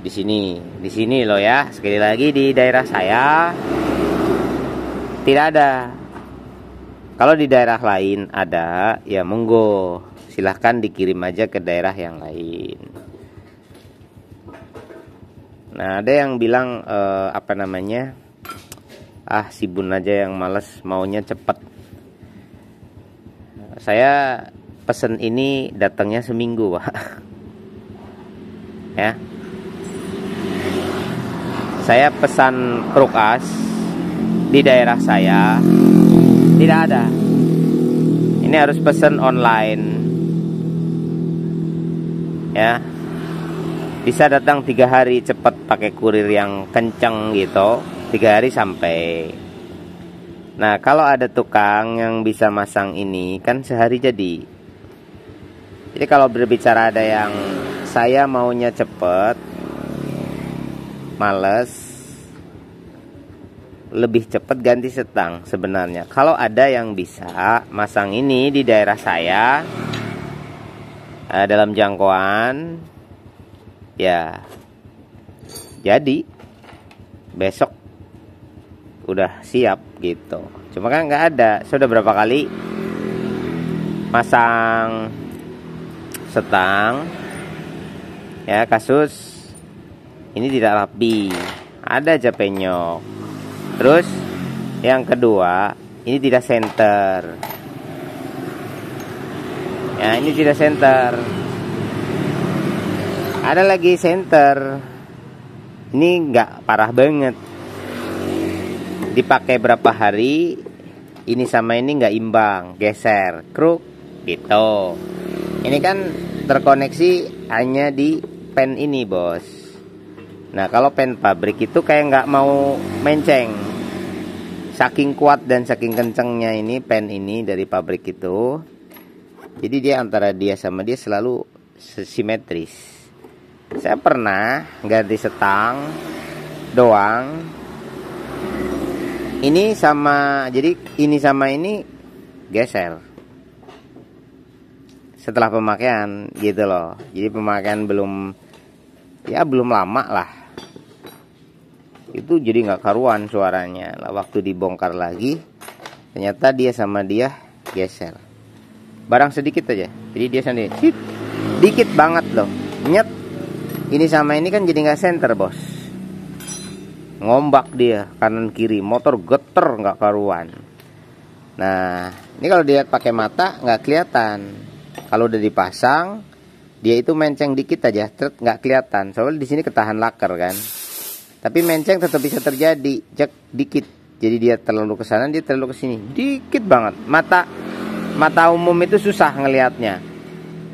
[SPEAKER 2] Di sini loh ya. Sekali lagi, di daerah saya tidak ada. Kalau di daerah lain ada, ya monggo, silahkan dikirim aja ke daerah yang lain. Nah, ada yang bilang apa namanya, si bun aja yang males, maunya cepet. Saya pesen ini datangnya seminggu pak. Ya, saya pesan Prukas di daerah saya tidak ada. Ini harus pesan online ya. Bisa datang 3 hari cepat pakai kurir yang kenceng gitu, 3 hari sampai. Nah kalau ada tukang yang bisa masang ini kan sehari jadi. Jadi kalau berbicara ada yang saya maunya cepet, males, lebih cepet ganti setang sebenarnya. Kalau ada yang bisa masang ini di daerah saya dalam jangkauan, ya jadi besok udah siap gitu. Cuma kan nggak ada. Sudah berapa kali masang setang ya, kasus ini tidak rapi, ada aja penyok. Terus yang kedua, ini tidak senter ya, ini tidak senter. Ada lagi senter, ini nggak parah banget, dipakai berapa hari ini sama ini nggak imbang, geser, kruk gitu. Ini kan terkoneksi hanya di pen ini bos. Nah kalau pen pabrik itu kayak nggak mau menceng, saking kuat dan saking kencengnya ini pen ini dari pabrik itu. Jadi dia antara dia sama dia selalu simetris. Saya pernah ganti setang doang, ini sama, jadi ini sama ini geser setelah pemakaian gitu loh. Jadi pemakaian belum lama lah, itu jadi nggak karuan suaranya. Lah waktu dibongkar lagi ternyata dia sama dia geser barang sedikit aja, jadi dia sendiri dikit banget loh, nyet. Ini sama ini kan jadi nggak center bos, ngombak dia kanan kiri, motor geter nggak karuan. Nah ini kalau dilihat pakai mata nggak kelihatan, kalau udah dipasang dia itu menceng dikit aja, nggak kelihatan. Soalnya di sini ketahan laker kan, tapi menceng tetap bisa terjadi, jek dikit. Jadi dia terlalu ke sana, dia terlalu ke sini, dikit banget. Mata umum itu susah ngelihatnya.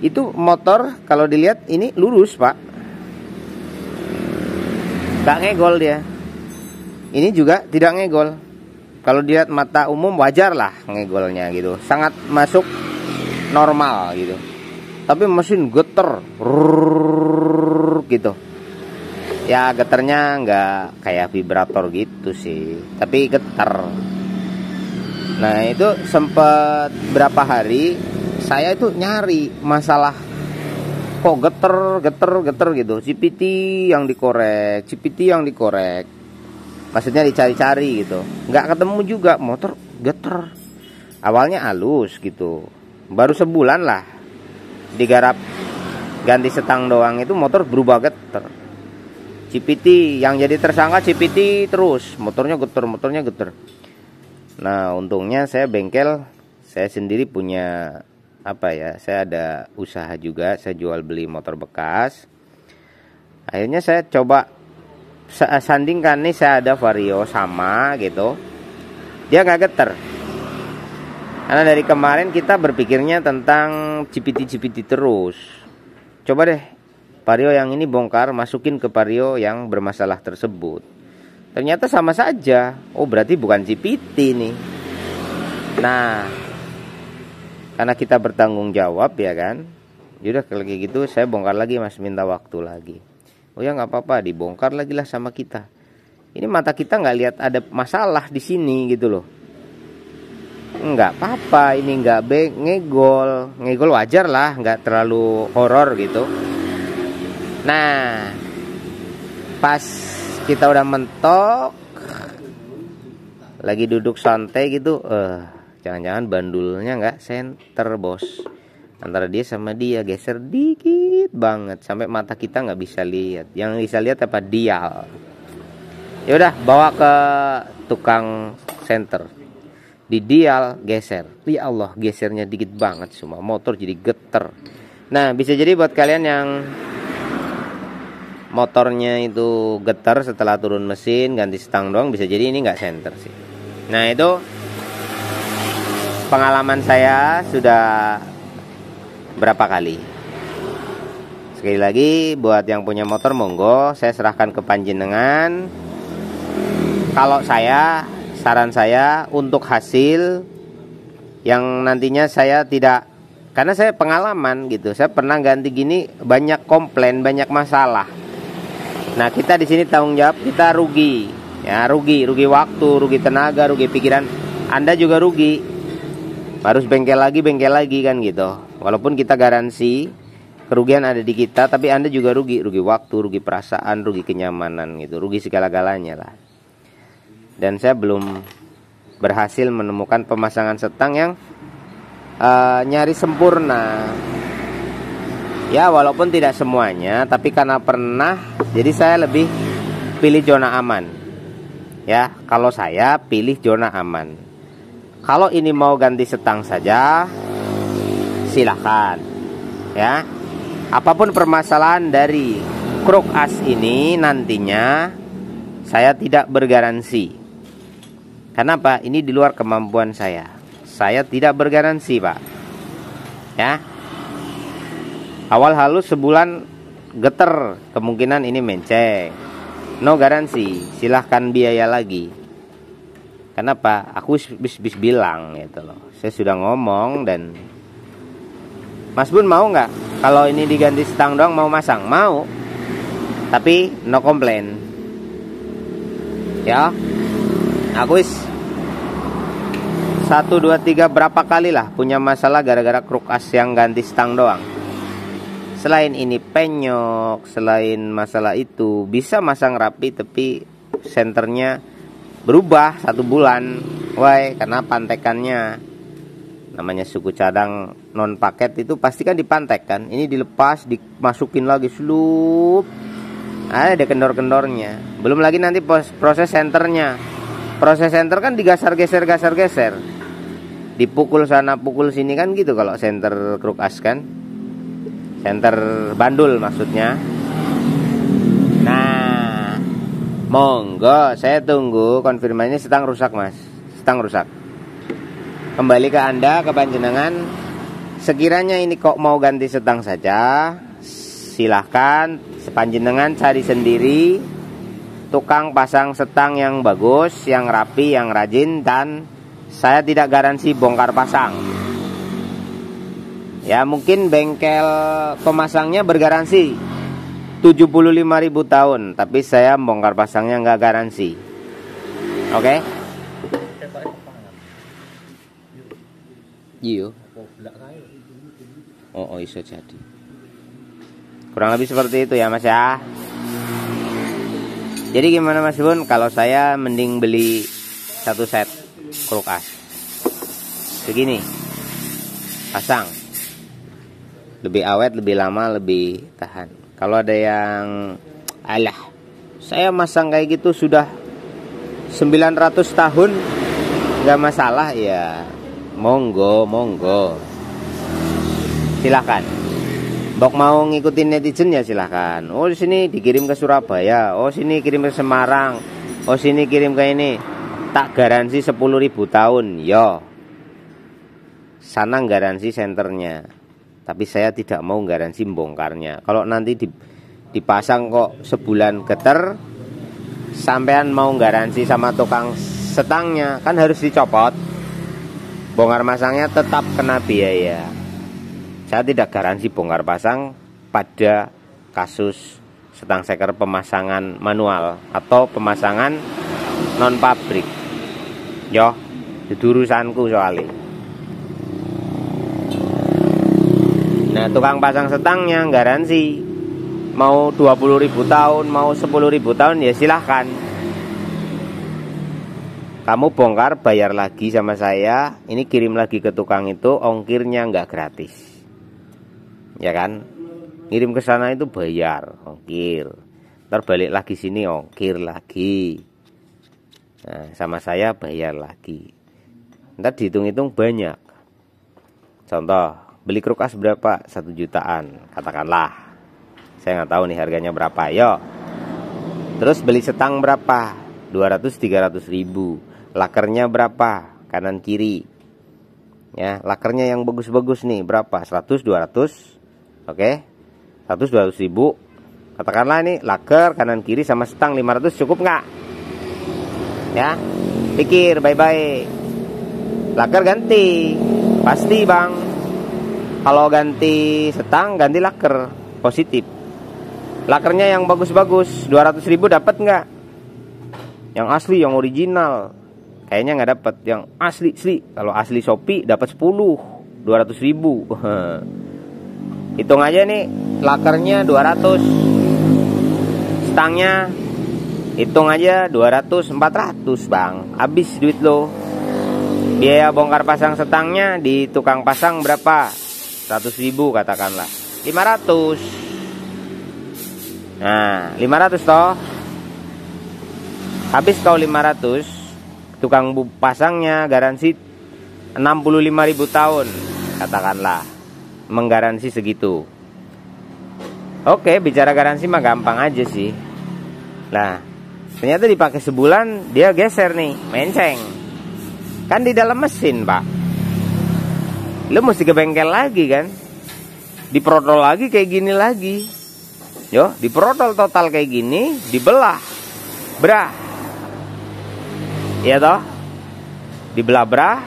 [SPEAKER 2] Itu motor kalau dilihat ini lurus pak, nggak ngegol dia. Ini juga tidak ngegol. Kalau dilihat mata umum wajar lah ngegolnya gitu, sangat masuk normal gitu. Tapi mesin geter gitu ya, geternya nggak kayak vibrator gitu sih, tapi geter. Nah itu sempet berapa hari saya itu nyari masalah kok geter gitu, CPT yang dikorek, maksudnya dicari-cari gitu, nggak ketemu juga, motor geter. Awalnya halus gitu, baru sebulan lah digarap ganti setang doang itu motor berubah geter. CPT yang jadi tersangka, CPT terus motornya geter. Nah untungnya saya bengkel, saya sendiri punya apa ya, saya ada usaha juga, saya jual beli motor bekas. Akhirnya saya coba sandingkan nih, saya ada Vario sama gitu, dia nggak geter. Karena dari kemarin kita berpikirnya tentang CPT terus. Coba deh Vario yang ini bongkar, masukin ke Vario yang bermasalah tersebut. Ternyata sama saja. Oh berarti bukan CPT nih. Nah karena kita bertanggung jawab ya kan, yaudah kalau kayak gitu saya bongkar lagi mas, minta waktu lagi. Oh ya nggak apa-apa, dibongkar lagi lah sama kita. Ini mata kita nggak lihat ada masalah di sini gitu loh. Nggak apa-apa, ini nggak ngegol wajar lah, nggak terlalu horor gitu. Nah pas kita udah mentok, lagi duduk santai gitu, jangan-jangan bandulnya nggak senter bos, antara dia sama dia geser dikit banget sampai mata kita nggak bisa lihat. Yang bisa lihat apa, dial. Ya udah bawa ke tukang senter, di dial geser. Ya Allah gesernya dikit banget, semua motor jadi geter. Nah bisa jadi buat kalian yang motornya itu getar setelah turun mesin, ganti stang doang, bisa jadi ini nggak senter sih. Nah itu pengalaman saya sudah berapa kali. Sekali lagi buat yang punya motor monggo, saya serahkan ke panjenengan. Kalau saya, saran saya untuk hasil yang nantinya saya tidak, karena saya pengalaman gitu, saya pernah ganti gini banyak komplain, banyak masalah. Nah kita di sini tanggung jawab, kita rugi, ya rugi waktu, rugi tenaga, rugi pikiran. Anda juga rugi, harus bengkel lagi kan gitu. Walaupun kita garansi, kerugian ada di kita, tapi Anda juga rugi waktu, rugi perasaan, rugi kenyamanan gitu, rugi segala-galanya lah. Dan saya belum berhasil menemukan pemasangan setang yang nyaris sempurna. Ya walaupun tidak semuanya, tapi karena pernah, jadi saya lebih pilih zona aman. Ya kalau saya pilih zona aman. Kalau ini mau ganti setang saja, silahkan. Ya, apapun permasalahan dari kruk as ini nantinya saya tidak bergaransi. Kenapa? Ini di luar kemampuan saya. Saya tidak bergaransi, Pak. Ya. Awal halus sebulan geter, kemungkinan ini menceng. No garansi, silahkan biaya lagi. Kenapa? Aku bis bilang gitu loh. Saya sudah ngomong dan Mas Bun mau nggak? Kalau ini diganti setang doang mau masang? Mau. Tapi no komplain. Ya. Aku 1, 2, 3 berapa kali lah punya masalah gara-gara kruk as yang ganti stang doang. Selain ini penyok, selain masalah itu, bisa masang rapi tapi senternya berubah 1 bulan. Why? Karena pantekannya, namanya suku cadang non paket itu pasti kan dipantekkan. Ini dilepas, dimasukin lagi slup. Ada kendor-kendornya. Belum lagi nanti proses senternya. Proses senter kan digasar-geser. Dipukul sana pukul sini kan gitu kalau senter kruk as kan. Senter bandul maksudnya. Nah, monggo saya tunggu konfirmasinya. Setang rusak Mas, setang rusak. Kembali ke Anda, ke panjenengan. Sekiranya ini kok mau ganti setang saja, silahkan sepanjenengan cari sendiri tukang pasang setang yang bagus, yang rapi, yang rajin. Dan saya tidak garansi bongkar pasang. Ya mungkin bengkel pemasangnya bergaransi 75.000 tahun, tapi saya bongkar pasangnya nggak garansi. Oke? Iya. Oh iso jadi. Kurang lebih seperti itu ya Mas ya. Jadi gimana Mas Bun? Kalau saya mending beli 1 set kruk as. Begini. Pasang. Lebih awet, lebih lama, lebih tahan. Kalau ada yang alah, saya masang kayak gitu sudah 900 tahun nggak masalah ya. Monggo. Silakan. Bok mau ngikutin netizen ya silahkan. Oh sini dikirim ke Surabaya, oh sini kirim ke Semarang, oh sini kirim ke ini. Tak garansi 10.000 tahun, yo. Sana garansi senternya, tapi saya tidak mau garansi bongkarnya. Kalau nanti dipasang kok sebulan geter, sampean mau garansi sama tukang setangnya, kan harus dicopot. Bongkar masangnya tetap kena biaya. Saya tidak garansi bongkar pasang pada kasus setang seker pemasangan manual atau pemasangan non pabrik. Yo, itu urusanku soalnya. Nah, tukang pasang setangnya garansi mau 20.000 tahun, mau 10.000 tahun ya silahkan. Kamu bongkar bayar lagi sama saya, ini kirim lagi ke tukang itu, ongkirnya nggak gratis. Ya kan? Ngirim ke sana itu bayar ongkir. Ntar balik lagi sini ongkir lagi. Nah, sama saya bayar lagi. Ntar dihitung-hitung banyak. Contoh, beli kruk as berapa? 1 jutaan, katakanlah. Saya nggak tahu nih harganya berapa. Yo. Terus beli setang berapa? 200-300 ribu. Lakernya berapa? Kanan kiri. Ya, lakernya yang bagus-bagus nih berapa? 100-200. Oke. 100-200 ribu. Katakanlah nih laker kanan kiri sama setang 500 cukup nggak? Ya. Pikir baik-baik. Laker ganti. Pasti, Bang. Kalau ganti setang ganti laker. Positif. Lakernya yang bagus-bagus 200 ribu dapat nggak? Yang asli, yang original. Kayaknya nggak dapat. Yang asli. Kalau asli Shopee dapat 10, 200 ribu. Hitung aja nih, lakernya 200, stangnya hitung aja 200, 400 bang. Habis duit lo. Biaya bongkar pasang setangnya di tukang pasang berapa? 100 ribu katakanlah, 500. Nah 500 toh. Habis kau 500, tukang pasangnya garansi 65.000 tahun katakanlah, menggaransi segitu. Oke, bicara garansi mah gampang aja sih. Nah, ternyata dipakai sebulan dia geser nih, menceng. Kan di dalam mesin, Pak. Lu mesti ke bengkel lagi kan? Diprotol lagi kayak gini lagi. Yo, diprotol total kayak gini, dibelah. Brah. Iya toh? Dibelah brah.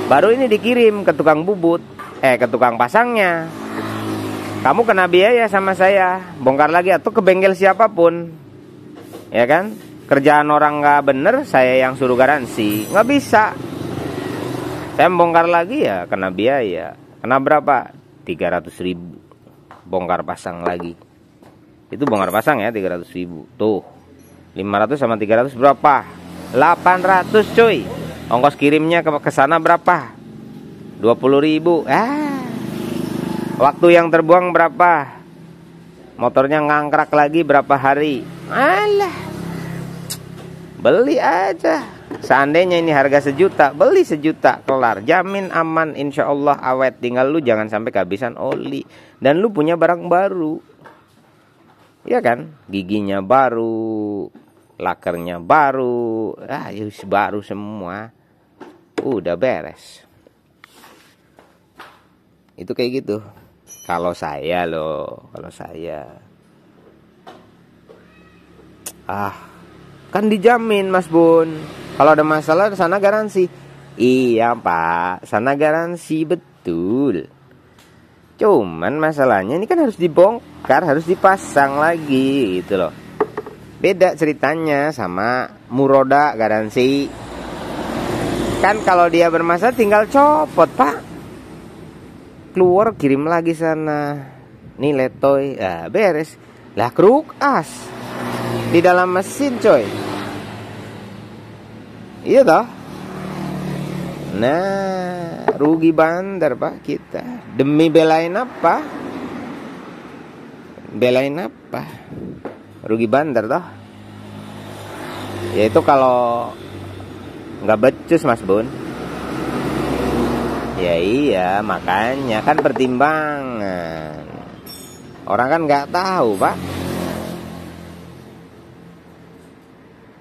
[SPEAKER 2] Baru ini dikirim ke tukang bubut. Ke tukang pasangnya. Kamu kena biaya sama saya, bongkar lagi atau ke bengkel siapapun. Ya kan? Kerjaan orang nggak bener, saya yang suruh garansi. Nggak bisa. Saya bongkar lagi ya kena biaya. Kena berapa? 300 ribu. Bongkar pasang lagi. Itu bongkar pasang ya 300 ribu. Tuh 500 sama 300 berapa? 800 cuy. Ongkos kirimnya ke sana berapa? 20 ribu. Waktu yang terbuang berapa? Motornya ngangkrak lagi berapa hari? Alah, beli aja. Seandainya ini harga 1 juta, beli 1 juta, kelar. Jamin aman, insya Allah awet. Tinggal lu jangan sampai kehabisan oli. Dan lu punya barang baru. Iya kan? Giginya baru, lakernya baru, baru semua. Udah beres. Itu kayak gitu. Kalau saya loh, kalau saya. Kan dijamin Mas Bun. Kalau ada masalah sana garansi. Iya Pak, sana garansi betul. Cuman masalahnya ini kan harus dibongkar, harus dipasang lagi gitu loh. Beda ceritanya sama Muroda garansi. Kan kalau dia bermasalah tinggal copot Pak. Keluar kirim lagi sana. Nih letoy, beres. Lah kruk as di dalam mesin coy. Iya toh. Nah, rugi bandar Pak kita. Demi belain apa? Belain apa? Rugi bandar toh. Ya itu kalau nggak becus Mas Bun. Ya iya, makanya kan pertimbangan. Orang kan nggak tahu Pak.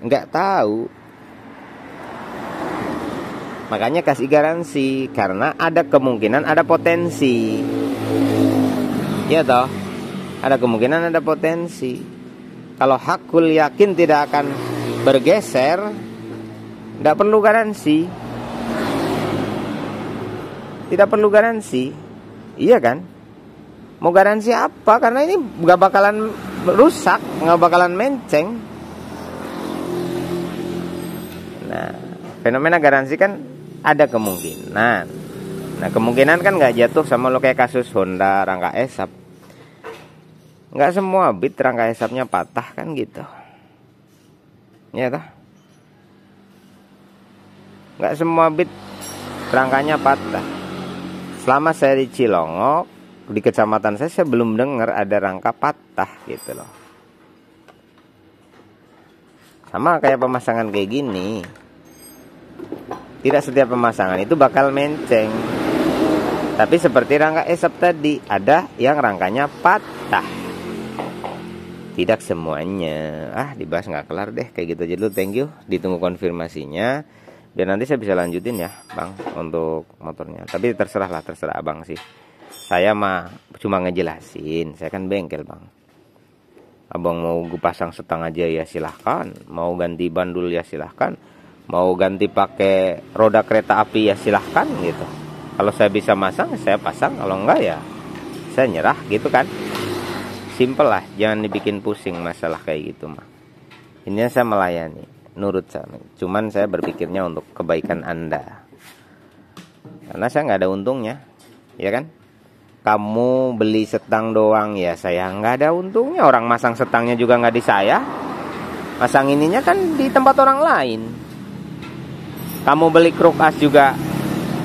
[SPEAKER 2] Nggak tahu. Makanya kasih garansi. Karena ada kemungkinan ada potensi. Ya toh. Ada kemungkinan ada potensi. Kalau hakul yakin tidak akan bergeser, nggak perlu garansi. Tidak perlu garansi. Iya kan? Mau garansi apa? Karena ini nggak bakalan rusak, nggak bakalan menceng. Nah, fenomena garansi kan ada kemungkinan. Nah, kemungkinan kan nggak jatuh sama lo kayak kasus Honda rangka esap. Nggak semua bit rangka esapnya patah kan gitu. Ya toh? Nggak semua bit rangkanya patah. Selama saya di Cilongok, di kecamatan saya belum dengar ada rangka patah gitu loh. Sama kayak pemasangan kayak gini. Tidak setiap pemasangan itu bakal menceng. Tapi seperti rangka esap tadi, ada yang rangkanya patah. Tidak semuanya. Dibahas nggak kelar deh, kayak gitu aja dulu. Thank you. Ditunggu konfirmasinya. Biar nanti saya bisa lanjutin ya, Bang, untuk motornya. Tapi terserah Abang sih. Saya mah cuma ngejelasin. Saya kan bengkel, Bang. Abang mau gue pasang setang aja ya silahkan. Mau ganti bandul ya silahkan. Mau ganti pakai roda kereta api ya silahkan gitu. Kalau saya bisa masang, saya pasang. Kalau enggak ya saya nyerah gitu kan. Simple lah, jangan dibikin pusing masalah kayak gitu mah. Ini saya melayani, nurut saya. Cuman saya berpikirnya untuk kebaikan Anda. Karena saya nggak ada untungnya, ya kan? Kamu beli setang doang ya, saya nggak ada untungnya. Orang masang setangnya juga nggak di saya. Masang ininya kan di tempat orang lain. Kamu beli kruk as juga,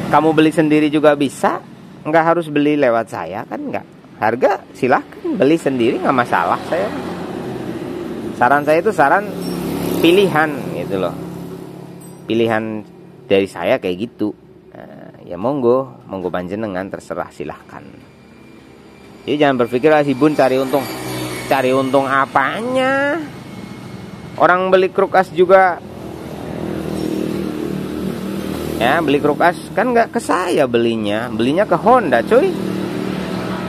[SPEAKER 2] kamu beli sendiri juga bisa. Nggak harus beli lewat saya kan, nggak. Harga silahkan beli sendiri, nggak masalah saya. Saran saya itu saran pilihan gitu loh. Pilihan dari saya kayak gitu. Nah, ya monggo panjenengan terserah silahkan. Jadi jangan berpikir si Bun cari untung. Cari untung apanya? Orang beli kruk as juga. Ya beli kruk as kan nggak ke saya belinya ke Honda cuy.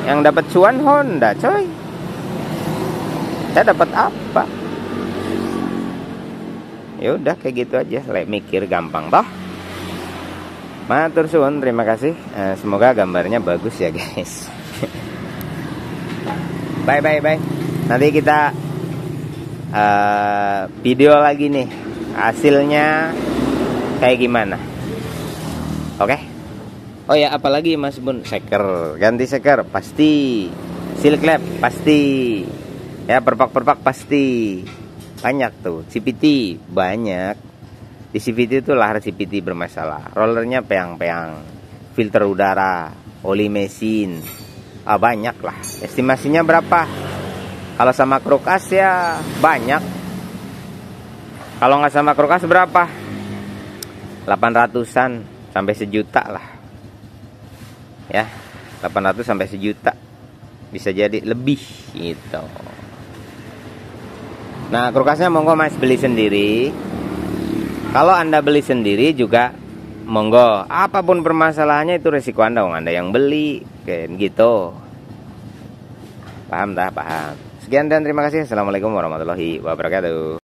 [SPEAKER 2] Yang dapat cuan Honda coy. Saya dapat apa? Ya udah kayak gitu aja. Mikir gampang toh. Matur suwun, terima kasih. Semoga gambarnya bagus ya guys. Bye. Nanti kita video lagi nih. Hasilnya kayak gimana? Oke? Oh ya, apalagi Mas Bun? Seker, ganti seker pasti. Seal clamp pasti. Ya, perpak pasti. Banyak tuh. CVT banyak. Di CVT itu lahar CVT bermasalah. Rollernya peang-peang. Filter udara, oli mesin. Banyak lah. Estimasinya berapa? Kalau sama kruk as ya banyak. Kalau nggak sama kruk as berapa? 800-an sampai 1 juta lah. Ya, 800 sampai 1 juta. Bisa jadi lebih gitu. Nah, krukasnya monggo Mas beli sendiri. Kalau Anda beli sendiri juga monggo. Apapun permasalahannya itu resiko Anda, Anda yang beli kayak gitu. Paham dah, paham. Sekian dan terima kasih. Assalamualaikum warahmatullahi wabarakatuh.